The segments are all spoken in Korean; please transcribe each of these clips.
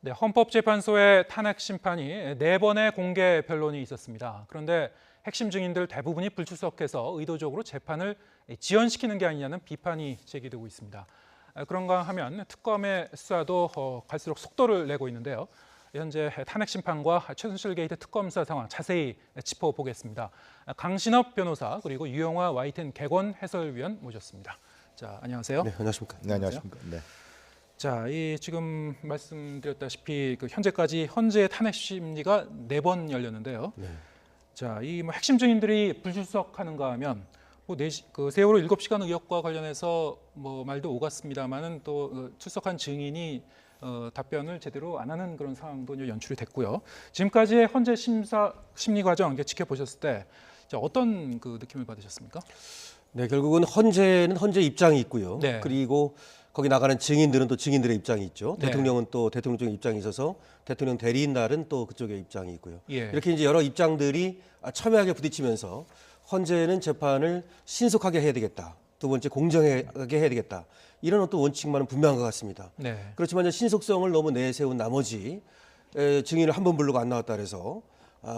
네, 헌법재판소의 탄핵 심판이 4번의 공개 변론이 있었습니다. 그런데 핵심 증인들 대부분이 불출석해서 의도적으로 재판을 지연시키는 게 아니냐는 비판이 제기되고 있습니다. 그런가 하면 특검의 수사도 갈수록 속도를 내고 있는데요. 현재 탄핵 심판과 최순실 게이트 특검 수사 상황 자세히 짚어보겠습니다. 강신업 변호사 그리고 유영화 YTN 개건 해설위원 모셨습니다. 자, 안녕하세요. 네, 안녕하십니까. 네, 안녕하십니까. 네. 자, 이 지금 말씀드렸다시피 현재까지 헌재 탄핵 심리가 4번 열렸는데요. 네. 자, 이 핵심 증인들이 불출석하는가 하면 그 세월호 7시간 의혹과 관련해서 말도 오갔습니다만은 또 출석한 증인이 답변을 제대로 안 하는 그런 상황도 연출이 됐고요. 지금까지의 헌재 심리 과정 지켜보셨을 때 어떤 그 느낌을 받으셨습니까? 네, 결국은 헌재는 헌재 입장이 있고요. 네. 그리고 거기 나가는 증인들은 또 증인들의 입장이 있죠. 네. 대통령은 또 대통령 쪽의 입장이 있어서 대통령 대리인 날은 또 그쪽의 입장이 있고요. 예. 이렇게 이제 여러 입장들이 첨예하게 부딪히면서 헌재는 재판을 신속하게 해야 되겠다. 두 번째 공정하게 해야 되겠다. 이런 어떤 원칙만은 분명한 것 같습니다. 네. 그렇지만 이제 신속성을 너무 내세운 나머지 증인을 한 번 부르고 안 나왔다 그래서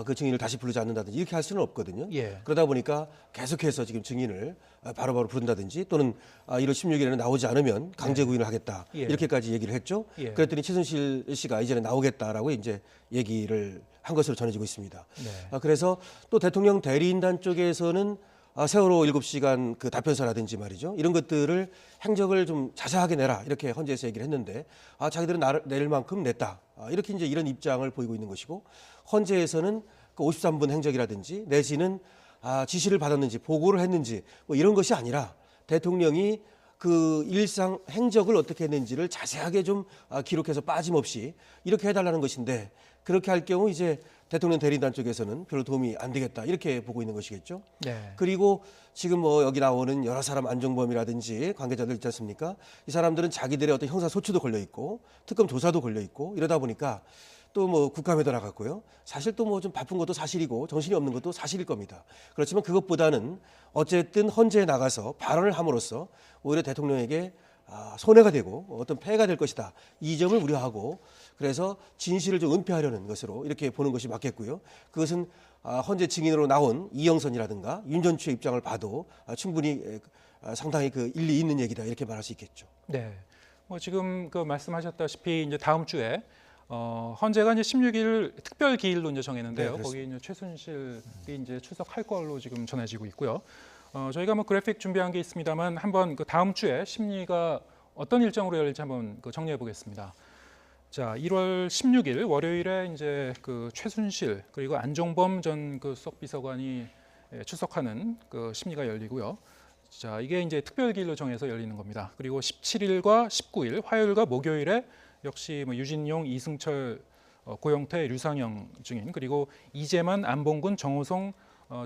그 증인을 다시 부르지 않는다든지 이렇게 할 수는 없거든요. 예. 그러다 보니까 계속해서 지금 증인을 바로바로 부른다든지 또는 1월 16일에는 나오지 않으면 강제 구인을 하겠다. 예. 이렇게까지 얘기를 했죠. 예. 그랬더니 최순실 씨가 이제는 나오겠다라고 이제 얘기를 한 것으로 전해지고 있습니다. 네. 그래서 또 대통령 대리인단 쪽에서는 세월호 7시간 그 답변서라든지 말이죠. 이런 것들을 행적을 좀 자세하게 내라. 이렇게 헌재에서 얘기를 했는데 자기들은 낼 만큼 냈다. 이렇게 이제 이런 입장을 보이고 있는 것이고 헌재에서는 그 53분 행적이라든지 내지는 지시를 받았는지 보고를 했는지 이런 것이 아니라 대통령이 그 일상 행적을 어떻게 했는지를 자세하게 좀 기록해서 빠짐없이 이렇게 해달라는 것인데 그렇게 할 경우 이제 대통령 대리인단 쪽에서는 별로 도움이 안 되겠다 이렇게 보고 있는 것이겠죠. 네. 그리고 지금 여기 나오는 여러 사람 안종범이라든지 관계자들 있지 않습니까? 이 사람들은 자기들의 어떤 형사 소추도 걸려 있고 특검 조사도 걸려 있고 이러다 보니까 또 국감에도 나갔고요. 사실 또 좀 바쁜 것도 사실이고 정신이 없는 것도 사실일 겁니다. 그렇지만 그것보다는 어쨌든 헌재에 나가서 발언을 함으로써 오히려 대통령에게 손해가 되고 어떤 폐해가 될 것이다. 이 점을 우려하고 그래서 진실을 좀 은폐하려는 것으로 이렇게 보는 것이 맞겠고요. 그것은 헌재 증인으로 나온 이영선이라든가 윤전추의 입장을 봐도 충분히 상당히 그 일리 있는 얘기다 이렇게 말할 수 있겠죠. 네. 지금 말씀하셨다시피 이제 다음 주에 헌재가 이제 16일 특별 기일로 이제 정했는데요. 네, 거기 이제 최순실이 이제 출석할 걸로 지금 전해지고 있고요. 저희가 그래픽 준비한 게 있습니다만 한번 그 다음 주에 심리가 어떤 일정으로 열릴지 한번 정리해 보겠습니다. 자, 1월 16일 월요일에 이제 그 최순실 그리고 안종범 전 그 수석비서관이 출석하는 그 심리가 열리고요. 자, 이게 이제 특별 기일로 정해서 열리는 겁니다. 그리고 17일과 19일 화요일과 목요일에 역시 유진용, 이승철, 고영태, 류상영 증인 그리고 이재만, 안봉근, 정호성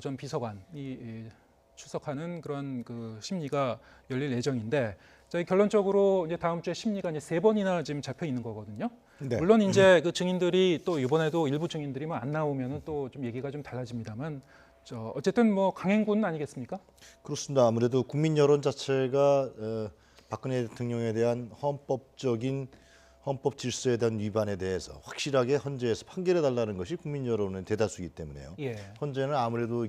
전 비서관이 출석하는 그런 그 심리가 열릴 예정인데 저희 결론적으로 이제 다음 주에 심리가 이제 3번이나 지금 잡혀 있는 거거든요. 네. 물론 이제 그 증인들이 또 이번에도 일부 증인들이 안 나오면은 또 좀 얘기가 좀 달라집니다만 어쨌든 강행군 아니겠습니까? 그렇습니다. 아무래도 국민 여론 자체가 박근혜 대통령에 대한 헌법 질서에 대한 위반에 대해서 확실하게 헌재에서 판결해 달라는 것이 국민 여론의 대다수이기 때문에요. 예. 헌재는 아무래도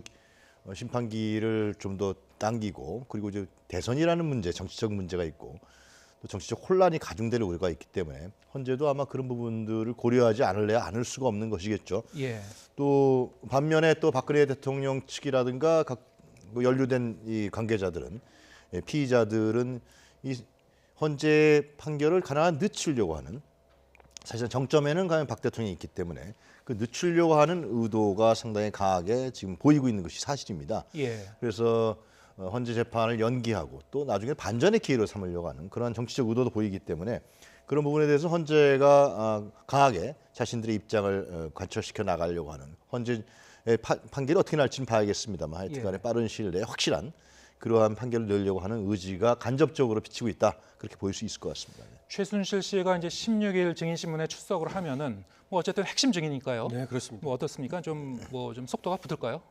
심판기를 좀 더 당기고 그리고 이제 대선이라는 문제, 정치적 문제가 있고 또 정치적 혼란이 가중될 우려가 있기 때문에 헌재도 아마 그런 부분들을 고려하지 않을 수가 없는 것이겠죠. 예. 또 반면에 또 박근혜 대통령 측이라든가 각 연루된 이 관계자들은 피의자들은 이 헌재 판결을 가능한 늦추려고 하는 사실 정점에는 과연 박 대통령이 있기 때문에 그 늦추려고 하는 의도가 상당히 강하게 지금 보이고 있는 것이 사실입니다. 예. 그래서 헌재 재판을 연기하고 또 나중에 반전의 기회로 삼으려고 하는 그러한 정치적 의도도 보이기 때문에 그런 부분에 대해서 헌재가 강하게 자신들의 입장을 관철시켜 나가려고 하는 헌재의 판결이 어떻게 날지는 봐야겠습니다만 하여튼간에 빠른 시일 내에 확실한 그러한 판결을 내려고 하는 의지가 간접적으로 비치고 있다 그렇게 보일 수 있을 것 같습니다. 최순실 씨가 이제 16일 증인신문에 출석을 하면은 어쨌든 핵심 증이니까요. 네, 그렇습니다. 어떻습니까? 좀 속도가 붙을까요?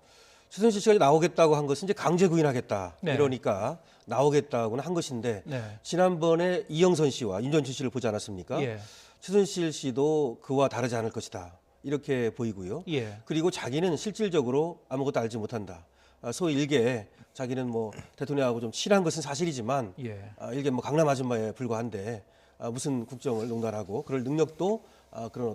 최순실 씨가 나오겠다고 한 것은 이제 강제 구인하겠다. 네. 이러니까 나오겠다고는 한 것인데 네. 지난번에 이영선 씨와 윤전추 씨를 보지 않았습니까? 예. 최순실 씨도 그와 다르지 않을 것이다. 이렇게 보이고요. 예. 그리고 자기는 실질적으로 아무것도 알지 못한다. 소위 일개 자기는 뭐 대통령하고 좀 친한 것은 사실이지만 예. 일개 뭐 강남 아줌마에 불과한데 무슨 국정을 농단하고 그럴 능력도 그런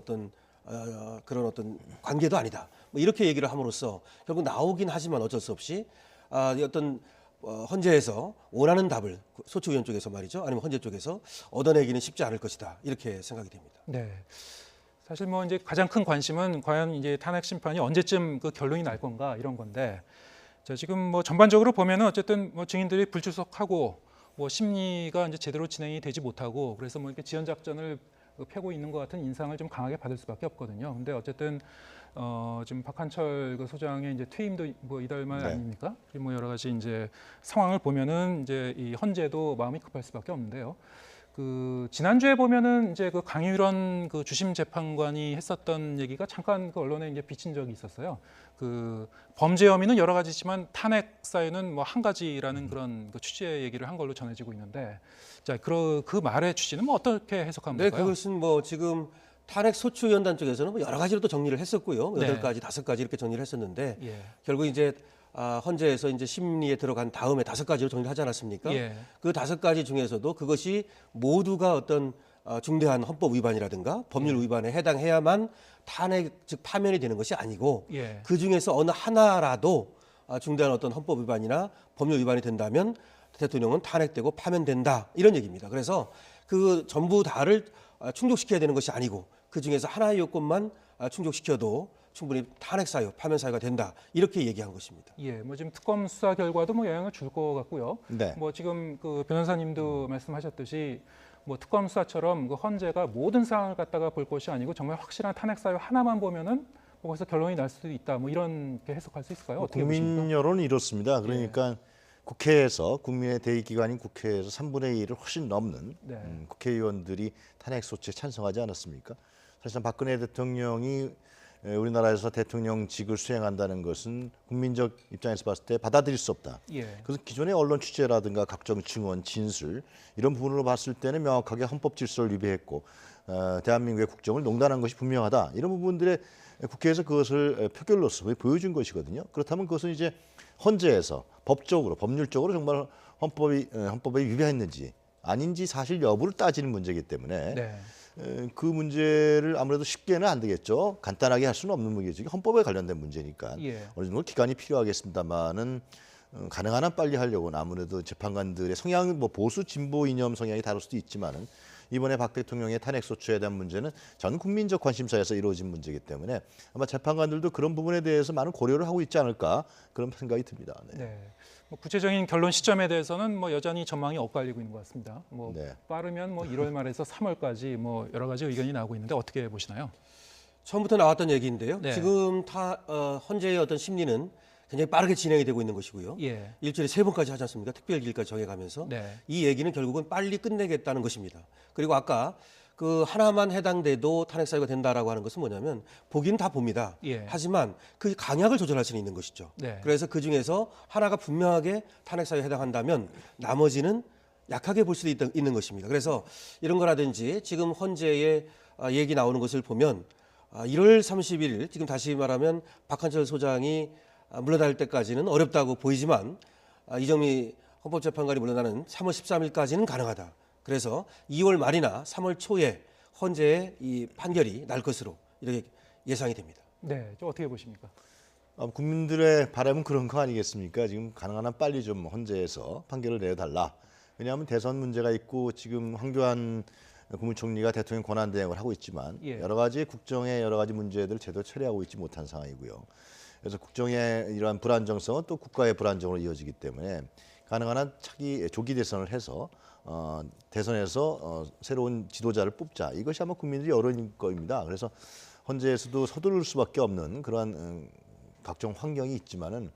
어떤 관계도 아니다. 뭐 이렇게 얘기를 함으로써 결국 나오긴 하지만 어쩔 수 없이 어떤 헌재에서 원하는 답을 소추위원 쪽에서 말이죠. 아니면 헌재 쪽에서 얻어내기는 쉽지 않을 것이다. 이렇게 생각이 됩니다. 네. 사실 뭐 이제 가장 큰 관심은 과연 이제 탄핵 심판이 언제쯤 그 결론이 날 건가 이런 건데, 자, 지금 뭐 전반적으로 보면은 어쨌든 뭐 증인들이 불출석하고 뭐 심리가 이제 제대로 진행이 되지 못하고 그래서 뭐 이렇게 지연 작전을 펴고 있는 것 같은 인상을 좀 강하게 받을 수밖에 없거든요. 근데 어쨌든 지금 박한철 그 소장의 이제 퇴임도 뭐 이달 말 네. 아닙니까? 그리고 뭐 여러 가지 이제 상황을 보면은 이제 이 헌재도 마음이 급할 수밖에 없는데요. 그 지난주에 보면은 이제 그 강유란 그 주심 재판관이 했었던 얘기가 잠깐 그 언론에 이제 비친 적이 있었어요. 그 범죄 혐의는 여러 가지지만 탄핵 사유는 뭐 한 가지라는 그런 그 취지의 얘기를 한 걸로 전해지고 있는데, 자, 그 말의 취지는 뭐 어떻게 해석하면 네, 될까요? 그것은 뭐 지금 탄핵 소추위원단 쪽에서는 뭐 여러 가지로 또 정리를 했었고요. 네. 8가지, 5가지 이렇게 정리를 했었는데 예. 결국 이제 헌재에서 이제 심리에 들어간 다음에 5가지로 정리를 하지 않았습니까? 예. 그 5가지 중에서도 그것이 모두가 어떤 중대한 헌법 위반이라든가 법률 위반에 해당해야만 탄핵 즉 파면이 되는 것이 아니고 예. 그 중에서 어느 하나라도 중대한 어떤 헌법 위반이나 법률 위반이 된다면 대통령은 탄핵되고 파면된다 이런 얘기입니다. 그래서 그 전부 다를 충족시켜야 되는 것이 아니고 그 중에서 하나의 요건만 충족시켜도 충분히 탄핵 사유, 파면 사유가 된다 이렇게 얘기한 것입니다. 예, 뭐 지금 특검 수사 결과도 뭐 영향을 줄 것 같고요. 네. 뭐 지금 그 변호사님도 말씀하셨듯이 뭐 특검 수사처럼 그 헌재가 모든 사항을 갖다가 볼 것이 아니고 정말 확실한 탄핵 사유 하나만 보면은 뭐 거기서 결론이 날 수도 있다. 뭐 이렇게 해석할 수 있을까요? 어떻게 국민 보십니까? 여론은 이렇습니다. 그러니까 국회에서 국민의 대의 기관인 국회에서 3분의 1을 훨씬 넘는 네. 국회의원들이 탄핵 소추에 찬성하지 않았습니까? 사실상 박근혜 대통령이 우리나라에서 대통령직을 수행한다는 것은 국민적 입장에서 봤을 때 받아들일 수 없다. 예. 그래서 기존의 언론 취재라든가 각종 증언, 진술 이런 부분으로 봤을 때는 명확하게 헌법 질서를 위배했고 대한민국의 국정을 농단한 것이 분명하다. 이런 부분들에 국회에서 그것을 표결로서 보여준 것이거든요. 그렇다면 그것은 이제 헌재에서 법적으로, 법률적으로 정말 헌법에 위배했는지 아닌지 사실 여부를 따지는 문제이기 때문에 네. 그 문제를 아무래도 쉽게는 안 되겠죠. 간단하게 할 수는 없는 문제죠. 헌법에 관련된 문제니까 예. 어느 정도 기간이 필요하겠습니다만은 가능한 한 빨리 하려고는 아무래도 재판관들의 성향, 뭐 보수 진보 이념 성향이 다를 수도 있지만은 이번에 박 대통령의 탄핵 소추에 대한 문제는 전 국민적 관심사에서 이루어진 문제이기 때문에 아마 재판관들도 그런 부분에 대해서 많은 고려를 하고 있지 않을까 그런 생각이 듭니다. 네. 네. 뭐 구체적인 결론 시점에 대해서는 뭐 여전히 전망이 엇갈리고 있는 것 같습니다. 뭐 네. 빠르면 뭐 1월 말에서 3월까지 뭐 여러 가지 의견이 나오고 있는데 어떻게 보시나요? 처음부터 나왔던 얘기인데요. 네. 지금 헌재의 어떤 심리는 굉장히 빠르게 진행이 되고 있는 것이고요. 예. 일주일에 3번까지 하지 않습니까? 특별기일까지 정해가면서 네. 이 얘기는 결국은 빨리 끝내겠다는 것입니다. 그리고 아까 그 하나만 해당돼도 탄핵 사유가 된다라고 하는 것은 뭐냐면 보긴 다 봅니다. 예. 하지만 그 강약을 조절할 수는 있는 것이죠. 네. 그래서 그 중에서 하나가 분명하게 탄핵 사유에 해당한다면 나머지는 약하게 볼 수도 있는 것입니다. 그래서 이런 거라든지 지금 헌재에 얘기 나오는 것을 보면 1월 31일 지금 다시 말하면 박한철 소장이 물러날 때까지는 어렵다고 보이지만 이정미 헌법재판관이 물러나는 3월 13일까지는 가능하다. 그래서 2월 말이나 3월 초에 헌재의 이 판결이 날 것으로 이렇게 예상이 됩니다. 네. 좀 어떻게 보십니까? 국민들의 바람은 그런 거 아니겠습니까? 지금 가능한 한 빨리 좀 헌재에서 판결을 내달라. 왜냐하면 대선 문제가 있고 지금 황교안 국무총리가 대통령 권한대행을 하고 있지만 예. 여러 가지 국정의 여러 가지 문제들을 제대로 처리하고 있지 못한 상황이고요. 그래서 국정의 이러한 불안정성은 또 국가의 불안정으로 이어지기 때문에 가능한 한 차기 조기 대선을 해서 대선에서 새로운 지도자를 뽑자. 이것이 아마 국민들의 여론일 겁니다. 그래서 헌재에서도 서두를 수밖에 없는 그러한 각종 환경이 있지만은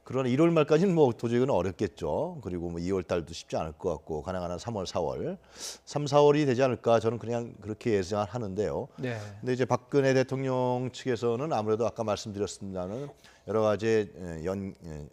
그러나 1월 말까지는 뭐 도저히는 어렵겠죠. 그리고 뭐 2월 달도 쉽지 않을 것 같고 가능한 한 3월, 4월, 3, 4월이 되지 않을까 저는 그냥 그렇게 예상하는데요. 네. 근데 이제 박근혜 대통령 측에서는 아무래도 아까 말씀드렸습니다는 여러 가지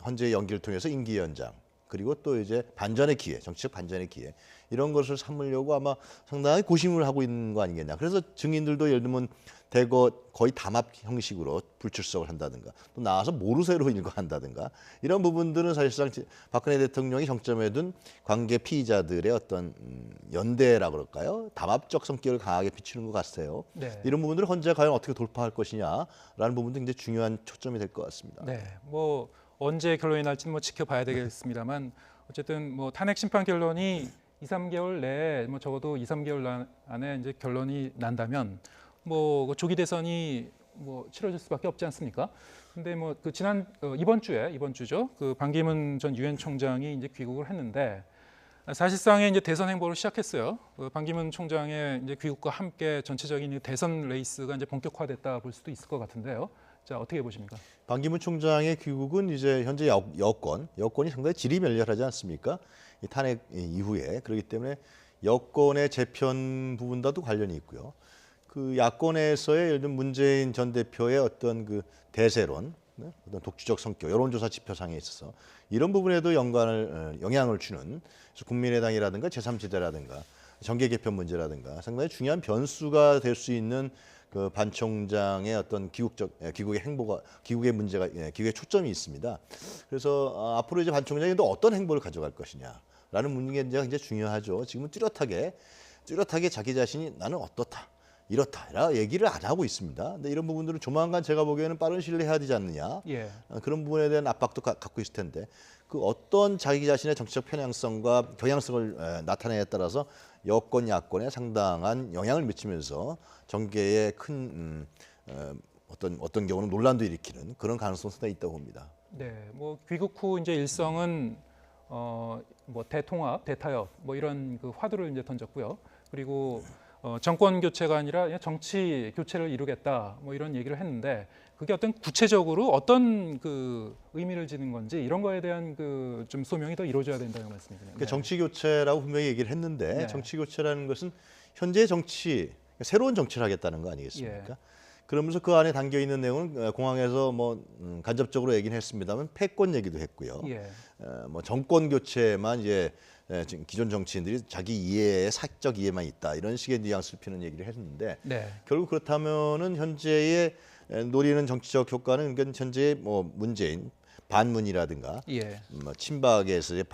헌재 연기를 통해서 임기 연장 그리고 또 이제 반전의 기회, 정치적 반전의 기회 이런 것을 삼으려고 아마 상당히 고심을 하고 있는 거 아니겠냐. 그래서 증인들도 예를 들면 대거 거의 담합 형식으로 불출석을 한다든가 또 나와서 모르쇠로 일관한다든가 이런 부분들은 사실상 박근혜 대통령이 정점에 둔 관계 피의자들의 어떤 연대라 그럴까요? 담합적 성격을 강하게 비추는 것 같아요. 네. 이런 부분들을 헌재가 과연 어떻게 돌파할 것이냐라는 부분도 굉장히 중요한 초점이 될 것 같습니다. 네, 뭐 언제 결론이 날지는 뭐 지켜봐야 되겠습니다만 어쨌든 뭐 탄핵 심판 결론이 2, 3개월 내에 뭐 적어도 2, 3개월 안에 이제 결론이 난다면 뭐 조기 대선이 뭐 치러질 수밖에 없지 않습니까? 근데 뭐 그 이번 주죠. 그 반기문 전 유엔 총장이 이제 귀국을 했는데 사실상의 이제 대선 행보를 시작했어요. 그 반기문 총장의 이제 귀국과 함께 전체적인 대선 레이스가 이제 본격화됐다 볼 수도 있을 것 같은데요. 자, 어떻게 보십니까? 반기문 총장의 귀국은 이제 현재 여권이 상당히 질이 멸렬하지 않습니까? 이 탄핵 이후에 그렇기 때문에 여권의 재편 부분과도 관련이 있고요. 그 야권에서의 예를 들면 문재인 전 대표의 어떤 그 대세론, 어떤 독주적 성격, 여론조사 지표상에 있어서 이런 부분에도 영향을 주는 그래서 국민의당이라든가 제3지대라든가 정계 개편 문제라든가 상당히 중요한 변수가 될 수 있는 그 반 총장의 어떤 귀국의 행보가 귀국의 문제가 귀국의 초점이 있습니다. 그래서 앞으로 이제 반 총장이 또 어떤 행보를 가져갈 것이냐라는 문제가 굉장히 중요하죠. 지금은 뚜렷하게 자기 자신이 나는 어떻다. 이렇다 얘기를 안 하고 있습니다. 근데 이런 부분들은 조만간 제가 보기에는 빠른 시일 내에 해야 되지 않느냐. 예. 그런 부분에 대한 압박도 갖고 있을 텐데 그 어떤 자기 자신의 정치적 편향성과 경향성을 나타내에 따라서 여권 야권에 상당한 영향을 미치면서 정계에 큰 어떤 경우는 논란도 일으키는 그런 가능성이 상당히 있다고 봅니다. 네, 뭐 귀국 후 이제 일성은 뭐 대통합, 대타협 뭐 이런 그 화두를 이제 던졌고요. 그리고 정권 교체가 아니라 정치 교체를 이루겠다 뭐 이런 얘기를 했는데 그게 어떤 구체적으로 어떤 그 의미를 지닌 건지 이런 거에 대한 그 좀 소명이 더 이루어져야 된다는 말씀이네요. 그 정치 교체라고 분명히 얘기를 했는데 네. 정치 교체라는 것은 현재 정치 새로운 정치를 하겠다는 거 아니겠습니까? 예. 그러면서 그 안에 담겨 있는 내용은 공항에서 뭐 간접적으로 얘기는 했습니다만 패권 얘기도 했고요. 예. 뭐 정권 교체만 이제 지금 기존 정치인들이 자기 이해에 사적 이해만 있다 이런 식의 뉘앙스를 피는 얘기를 했는데 네. 결국 그렇다면은 현재의 노리는 정치적 효과는 그러니까 현재 뭐 문재인 반문이라든가 예. 뭐 친박에서의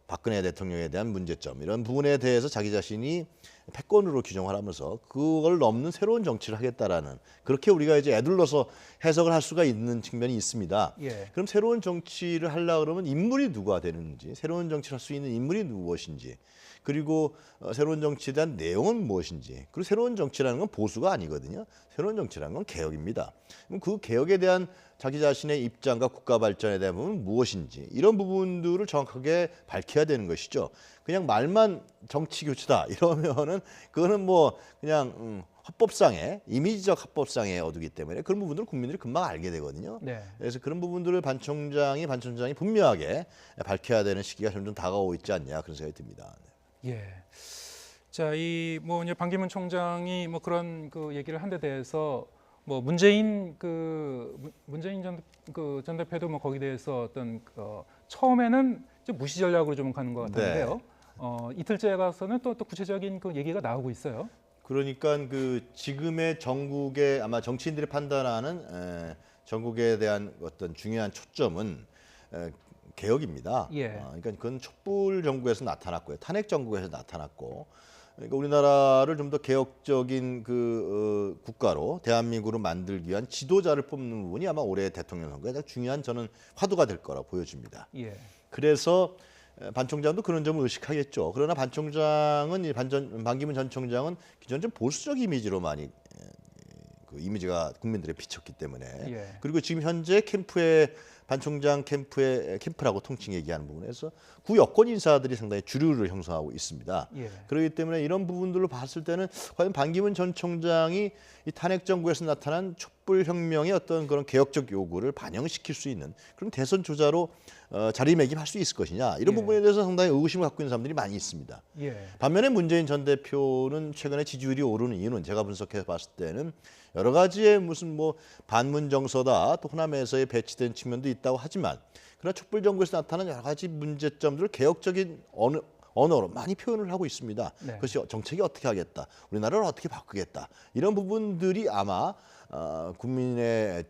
박근혜 대통령에 대한 문제점 이런 부분에 대해서 자기 자신이 패권으로 규정을 하면서 그걸 넘는 새로운 정치를 하겠다라는 그렇게 우리가 이제 애둘러서 해석을 할 수가 있는 측면이 있습니다. 예. 그럼 새로운 정치를 하려 그러면 인물이 누가 되는지, 새로운 정치를 할 수 있는 인물이 무엇인지, 그리고 새로운 정치에 대한 내용은 무엇인지, 그리고 새로운 정치라는 건 보수가 아니거든요. 새로운 정치라는 건 개혁입니다. 그럼 그 개혁에 대한 자기 자신의 입장과 국가 발전에 대한 부분은 무엇인지 이런 부분들을 정확하게 밝혀야 되는 것이죠. 그냥 말만 정치 교체다 이러면은 그거는 뭐 그냥 합법상의 이미지적 합법상의 어두기 때문에 그런 부분들은 국민들이 금방 알게 되거든요. 네. 그래서 그런 부분들을 반 총장이 분명하게 밝혀야 되는 시기가 점점 다가오고 있지 않냐 그런 생각이 듭니다. 예. 자, 이 뭐 이제 반기문 총장이 뭐 그런 그 얘기를 한 데 대해서 뭐 문재인 전 대표도 뭐 거기에 대해서 어떤 처음에는 좀 무시 전략으로 좀 가는 것 같았는데요. 이틀째 가서는 또 구체적인 그 얘기가 나오고 있어요. 그러니까 그 지금의 전국의 아마 정치인들이 판단하는 전국에 대한 어떤 중요한 초점은 개혁입니다. 예. 그러니까 그건 촛불 정부에서 나타났고요, 탄핵 정부에서 나타났고, 그러니까 우리나라를 좀 더 개혁적인 그 국가로 대한민국으로 만들기 위한 지도자를 뽑는 부분이 아마 올해 대통령 선거에 가장 중요한 저는 화두가 될 거라 보여집니다. 예. 그래서 반 총장도 그런 점을 의식하겠죠. 그러나 반 총장은 반기문 전 총장은 기존 좀 보수적 이미지로 많이 그 이미지가 국민들에 비쳤기 때문에 예. 그리고 지금 현재 반 총장 캠프라고 통칭 얘기하는 부분에서 구 여권 인사들이 상당히 주류를 형성하고 있습니다. 예. 그렇기 때문에 이런 부분들로 봤을 때는 과연 반기문 전 총장이 이 탄핵 정부에서 나타난 촛불 혁명의 어떤 그런 개혁적 요구를 반영시킬 수 있는 그런 대선 주자로 자리매김할 수 있을 것이냐 이런 예. 부분에 대해서 상당히 의구심을 갖고 있는 사람들이 많이 있습니다. 예. 반면에 문재인 전 대표는 최근에 지지율이 오르는 이유는 제가 분석해 봤을 때는 여러 가지의 무슨 뭐 반문 정서다 또 호남에서의 배치된 측면도 있다고 하지만 그러나 촛불 정부에서 나타난 여러 가지 문제점들을 개혁적인 언어로 많이 표현을 하고 있습니다. 네. 그것이 정책이 어떻게 하겠다, 우리나라를 어떻게 바꾸겠다, 이런 부분들이 아마 국민의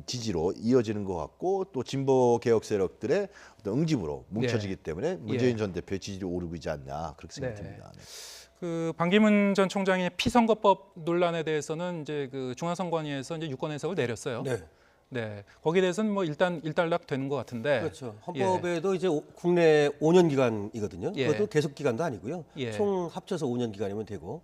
지지로 이어지는 것 같고 또 진보 개혁 세력들의 어떤 응집으로 뭉쳐지기 때문에 문재인 전 대표의 지지율이 오르고 있지 않냐 그렇게 생각됩니다. 네. 그 반기문 전 총장의 피선거법 논란에 대해서는 이제 그 중앙선관위에서 이제 유권 해석을 내렸어요. 네. 네, 거기에 대해서는 뭐 일단 일단락 되는 것 같은데. 그렇죠. 헌법에도 이제 국내 5년 기간이거든요. 예. 그것도 계속 기간도 아니고요. 예. 총 합쳐서 5년 기간이면 되고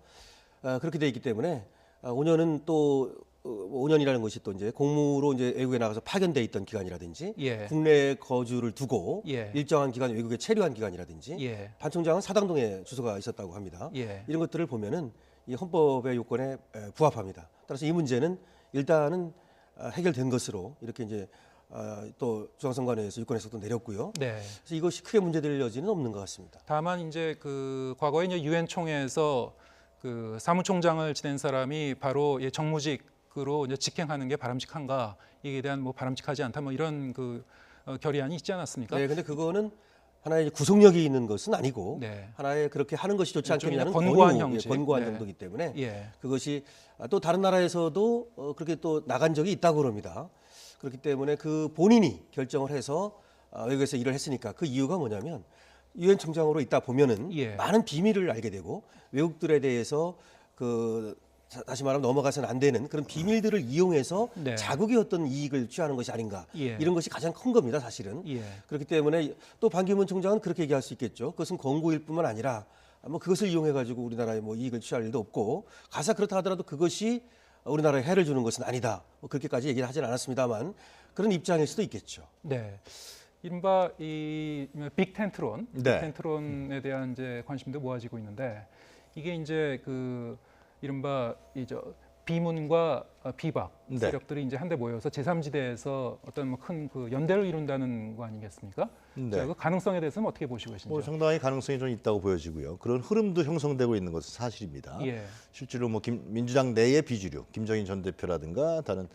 그렇게 돼 있기 때문에 5년은 또 5년이라는 것이 또 이제 공무로 이제 외국에 나가서 파견돼 있던 기간이라든지 예. 국내 거주를 두고 예. 일정한 기간 외국에 체류한 기간이라든지 예. 반 총장은 사당동에 주소가 있었다고 합니다. 예. 이런 것들을 보면은 이 헌법의 요건에 부합합니다. 따라서 이 문제는 일단은 해결된 것으로 이렇게 이제 또 중앙선관위에서 유권 해석도 내렸고요. 네. 그래서 이것이 크게 문제될 여지는 없는 것 같습니다. 다만 이제 그 과거에 이제 유엔 총회에서 그 사무총장을 지낸 사람이 바로 정무직으로 이제 직행하는 게 바람직한가, 이에 대한 뭐 바람직하지 않다 뭐 이런 그 결의안이 있지 않았습니까? 네, 근데 그거는 하나의 구속력이 있는 것은 아니고 네. 하나의 그렇게 하는 것이 좋지 일종의 않겠냐는 권고한 권유, 형식. 권고한 네. 정도이기 때문에 예. 그것이 또 다른 나라에서도 그렇게 또 나간 적이 있다고 그럽니다. 그렇기 때문에 그 본인이 결정을 해서 외국에서 일을 했으니까 그 이유가 뭐냐면 유엔 총장으로 있다 보면은 예. 많은 비밀을 알게 되고 외국들에 대해서 다시 말하면 넘어가서는 안 되는 그런 비밀들을 이용해서 네. 자국의 어떤 이익을 취하는 것이 아닌가 예. 이런 것이 가장 큰 겁니다, 사실은. 예. 그렇기 때문에 또 반기문 총장은 그렇게 얘기할 수 있겠죠. 그것은 권고일 뿐만 아니라 뭐 그것을 이용해 가지고 우리나라에 뭐 이익을 취할 일도 없고 가사 그렇다 하더라도 그것이 우리나라에 해를 주는 것은 아니다. 뭐 그렇게까지 얘기를 하지는 않았습니다만 그런 입장일 수도 있겠죠. 네. 이른바 이 빅텐트론, 네. 빅텐트론에 대한 이제 관심도 모아지고 있는데 이게 이제 그 이른바 비문과 비박 네. 세력들이 이제 한데 모여서 제3지대에서 어떤 뭐 큰 그 연대를 이룬다는 거 아니겠습니까? 네. 자, 그 가능성에 대해서는 어떻게 보시고 계신지요? 뭐 상당히 가능성이 좀 있다고 보여지고요. 그런 흐름도 형성되고 있는 것은 사실입니다. 예. 실제로 뭐 민주당 내의 비주류, 김정인 전 대표라든가 다른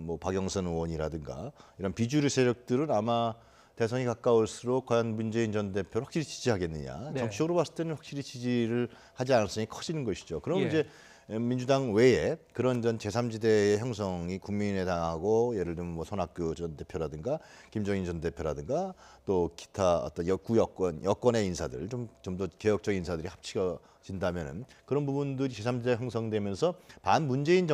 뭐 박영선 의원이라든가 이런 비주류 세력들은 아마 대선이 가까울수록 과연 문재인 전 대표를 확실히 지지하겠느냐. 네. 정치적으로 봤을 때는 확실히 지지를 하지 않을 가능성이 커지는 것이죠. 그럼 예. 이제 민주당 외에 그런 전 제3지대의 형성이 국민의당하고 예를 들면 뭐 손학규 전 대표라든가 김정인 전 대표라든가 또 기타 어떤 여권의 인사들 좀 더 개혁적 인사들이 합쳐진다면은 그런 부분들이 제3지대 형성되면서 반문재인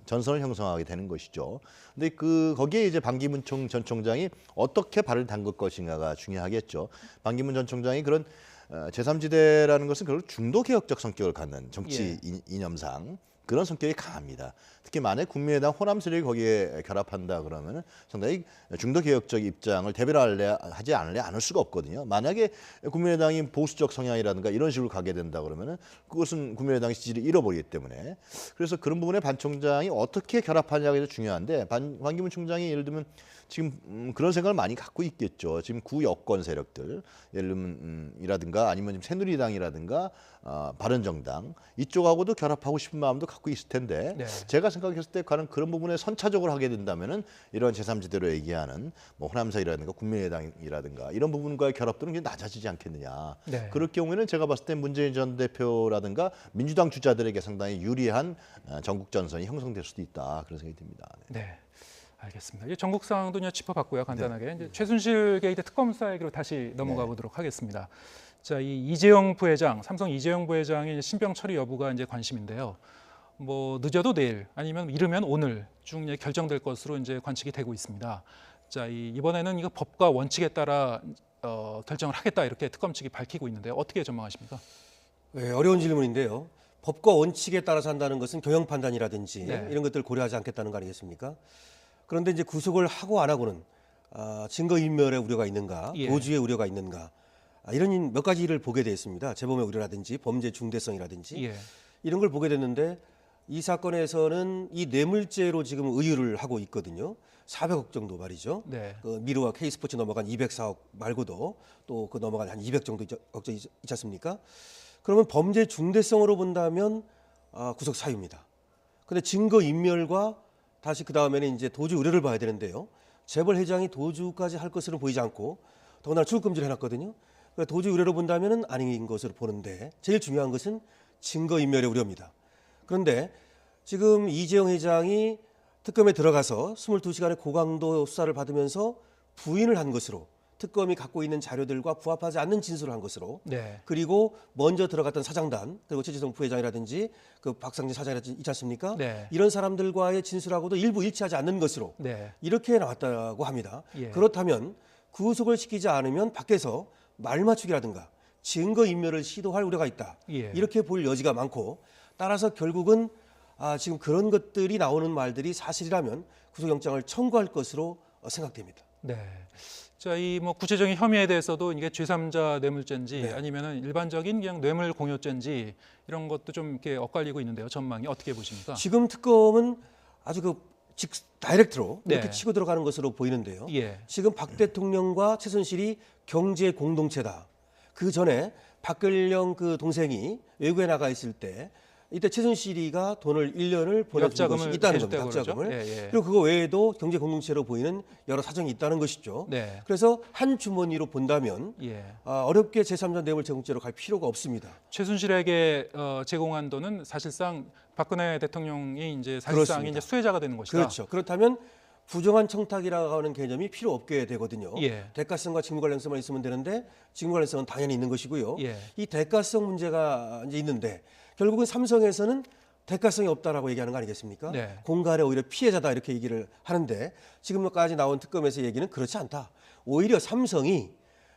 전선을 형성하게 되는 것이죠. 근데 거기에 이제 반기문 전 총장이 어떻게 발을 담글 것인가가 중요하겠죠. 반기문 전 총장이 그런 제3지대라는 것은 결국 중도 개혁적 성격을 갖는 정치 이념상 그런 성격이 강합니다. 특히 만약 국민의당 호남 세력이 거기에 결합한다 그러면 상당히 중도 개혁적 입장을 대변을 하지 않을 수가 없거든요. 만약에 국민의당이 보수적 성향이라든가 이런 식으로 가게 된다 그러면은 그것은 국민의당의 지지를 잃어버리기 때문에 그래서 그런 부분에 반 총장이 어떻게 결합하냐가 중요한데 반기문 총장이 예를 들면 지금 그런 생각을 많이 갖고 있겠죠. 지금 구여권 세력들, 예를 들면 이라든가 아니면 지금 새누리당이라든가 바른정당 이쪽하고도 결합하고 싶은 마음도 갖고 있을 텐데 네. 제가 생각했을 때 과연 그런 부분에 선차적으로 하게 된다면은 이런 제3지대로 얘기하는 뭐 호남사이라든가 국민의당이라든가 이런 부분과의 결합도는 굉장히 낮아지지 않겠느냐. 네. 그럴 경우에는 제가 봤을 때 문재인 전 대표라든가 민주당 주자들에게 상당히 유리한 전국 전선이 형성될 수도 있다 그런 생각이 듭니다. 네. 네. 알겠습니다. 이 전국 상황도 그냥 짚어봤고요. 간단하게 이제 최순실 게이트 특검 수사 얘기로 다시 넘어가 보도록 하겠습니다. 자, 이 이재용 부회장, 삼성 이재용 부회장의 신병 처리 여부가 이제 관심인데요. 뭐 늦어도 내일 아니면 이르면 오늘 중 결정될 것으로 이제 관측이 되고 있습니다. 자, 이번에는 이거 법과 원칙에 따라 결정을 하겠다 이렇게 특검 측이 밝히고 있는데 어떻게 전망하십니까? 네, 어려운 질문인데요. 법과 원칙에 따라서 한다는 것은 경영 판단이라든지 네. 이런 것들을 고려하지 않겠다는 거 아니겠습니까? 그런데 이제 구속을 하고 안 하고는 증거인멸의 우려가 있는가, 예. 도주의 우려가 있는가 이런 몇 가지를 보게 돼 있습니다. 재범의 우려라든지 범죄 중대성이라든지 예. 이런 걸 보게 됐는데 이 사건에서는 이 뇌물죄로 지금 의유를 하고 있거든요. 400억 정도 말이죠. 네. 그 미르와 K스포츠 넘어간 204억 말고도 또 그 넘어간 한 200 정도 있지 않습니까? 그러면 범죄 중대성으로 본다면 구속 사유입니다. 근데 증거 인멸과 다시 그 다음에는 이제 도주 의뢰를 봐야 되는데요. 재벌 회장이 도주까지 할 것으로 보이지 않고 더군다나 출국 금지를 해놨거든요. 그러니까 도주 의뢰로 본다면 아닌 것으로 보는데 제일 중요한 것은 증거인멸의 우려입니다. 그런데 지금 이재용 회장이 특검에 들어가서 22시간의 고강도 수사를 받으면서 부인을 한 것으로 특검이 갖고 있는 자료들과 부합하지 않는 진술을 한 것으로 네. 그리고 먼저 들어갔던 사장단 그리고 최지성 부회장이라든지 그 박상진 사장이라든지 있지 않습니까? 네. 이런 사람들과의 진술하고도 일부 일치하지 않는 것으로 네. 이렇게 나왔다고 합니다. 예. 그렇다면 구속을 시키지 않으면 밖에서 말맞추기라든가 증거인멸을 시도할 우려가 있다. 예. 이렇게 볼 여지가 많고 따라서 결국은 지금 그런 것들이 나오는 말들이 사실이라면 구속영장을 청구할 것으로 생각됩니다. 네. 자, 이 뭐 구체적인 혐의에 대해서도 이게 제3자 뇌물죄인지 네. 아니면은 일반적인 그냥 뇌물 공여죄인지 이런 것도 좀 이렇게 엇갈리고 있는데요. 전망이 어떻게 보십니까? 지금 특검은 아주 다이렉트로 이렇게 네. 치고 들어가는 것으로 보이는데요. 예. 지금 박 대통령과 최순실이 경제 공동체다. 그 전에 박근령 그 동생이 외국에 나가 있을 때 이때 최순실이가 돈을 1년을 보내준 것이 약자금을 있다는 해줬다고 겁니다. 그러죠. 약자금을. 예, 예. 그리고 그거 외에도 경제 공동체로 보이는 여러 사정이 있다는 것이죠. 네. 그래서 한 주머니로 본다면 예. 어렵게 제3자 뇌물 제공죄로 갈 필요가 없습니다. 최순실에게 제공한 돈은 사실상 박근혜 대통령이 이제 사실상 그렇습니다. 이제 수혜자가 되는 것이다. 그렇죠. 그렇다면 부정한 청탁이라고 하는 개념이 필요 없게 되거든요. 예. 대가성과 직무 관련성만 있으면 되는데 직무 관련성은 당연히 있는 것이고요. 예. 이 대가성 문제가 이제 있는데 결국은 삼성에서는 대가성이 없다라고 얘기하는 거 아니겠습니까? 네. 공갈의 오히려 피해자다 이렇게 얘기를 하는데 지금까지 나온 특검에서 얘기는 그렇지 않다. 오히려 삼성이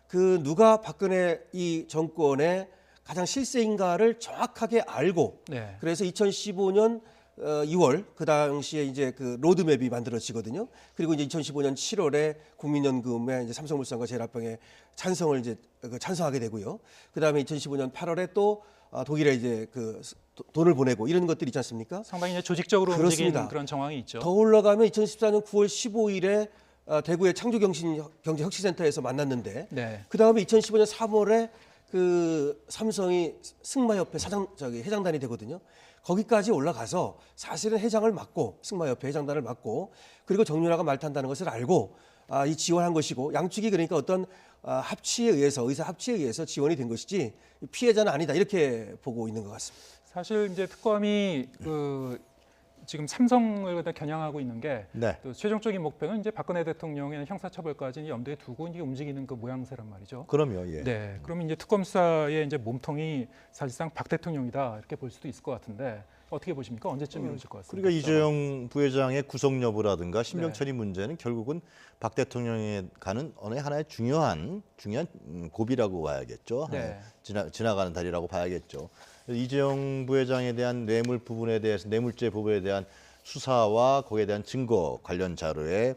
그 누가 박근혜 이 정권의 가장 실세인가를 정확하게 알고 네. 그래서 2015년 2월 그 당시에 이제 그 로드맵이 만들어지거든요. 그리고 이제 2015년 7월에 국민연금에 이제 삼성물산과 제일합병에 찬성을 이제 찬성하게 되고요. 그다음에 2015년 8월에 또 독일에 이제 그 돈을 보내고 이런 것들이 있지 않습니까? 상당히 이제 조직적으로 그렇습니다. 움직이는 그런 정황이 있죠. 더 올라가면 2014년 9월 15일에 대구의 창조경제혁신센터에서 만났는데 네. 그 다음에 2015년 3월에 그 삼성이 승마협회 회장단이 되거든요. 거기까지 올라가서 사실은 회장을 맡고 승마협회 회장단을 맡고 그리고 정윤화가 말 탄다는 것을 알고 이 지원한 것이고 양측이 그러니까 어떤 합치에 의해서 의사 합치에 의해서 지원이 된 것이지 피해자는 아니다 이렇게 보고 있는 것 같습니다. 사실 이제 특검이 그 지금 삼성을 갖다 겨냥하고 있는 게 네. 또 최종적인 목표는 이제 박근혜 대통령의 형사처벌까지 염두에 두고 이제 움직이는 그 모양새란 말이죠. 그럼요. 예. 네, 그러면 이제 특검 수사의 이제 몸통이 사실상 박 대통령이다 이렇게 볼 수도 있을 것 같은데 어떻게 보십니까? 언제쯤 이루어질 것 같습니까? 그러니까 이재용 부회장의 구속 여부라든가 신병 네. 처리 문제는 결국은 박 대통령에 가는 어느 하나의 중요한 고비라고 봐야겠죠. 네. 지나가는 다리라고 봐야겠죠. 이재용 부회장에 대한 뇌물 부분에 대해서 뇌물죄 부분에 대한 수사와 거기에 대한 증거 관련 자료의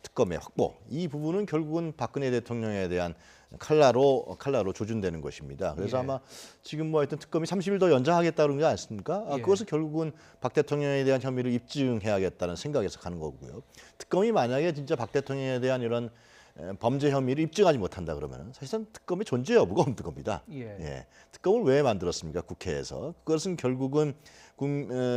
특검의 확보 이 부분은 결국은 박근혜 대통령에 대한 칼라로 조준되는 것입니다. 그래서 예. 아마 지금 뭐 하여튼 특검이 30일 더 연장하겠다는 게 아닙니까? 예. 그것은 결국은 박 대통령에 대한 혐의를 입증해야겠다는 생각에서 가는 거고요. 특검이 만약에 진짜 박 대통령에 대한 이런 범죄 혐의를 입증하지 못한다 그러면 사실상 특검의 존재 여부가 없는 겁니다. 예. 특검을 왜 만들었습니까? 국회에서. 그것은 결국은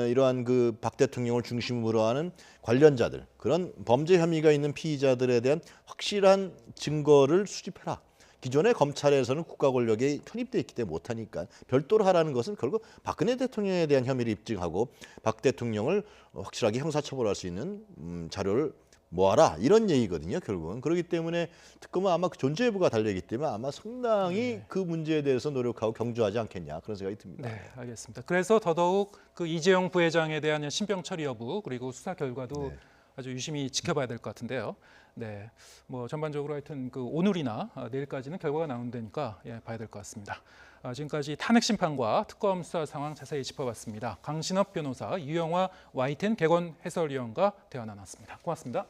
이러한 그 박 대통령을 중심으로 하는 관련자들, 그런 범죄 혐의가 있는 피의자들에 대한 확실한 증거를 수집해라. 기존의 검찰에서는 국가 권력이 편입돼 있기 때문에 못하니까 별도로 하라는 것은 결국 박근혜 대통령에 대한 혐의를 입증하고 박 대통령을 확실하게 형사처벌할 수 있는 자료를 모아라 이런 얘기거든요. 결국은 그렇기 때문에 특검은 아마 그 존재 여부가 달려있기 때문에 아마 상당히 그 문제에 대해서 노력하고 경주하지 않겠냐 그런 생각이 듭니다. 네, 알겠습니다. 그래서 더더욱 그 이재용 부회장에 대한 신병 처리 여부 그리고 수사 결과도 아주 유심히 지켜봐야 될 것 같은데요. 네, 뭐 전반적으로 하여튼 그 오늘이나 내일까지는 결과가 나온다니까 봐야 될 것 같습니다. 지금까지 탄핵 심판과 특검 수사 상황 자세히 짚어봤습니다. 강신업 변호사, 유영화 YTN 개건 해설위원과 대화 나눴습니다. 고맙습니다.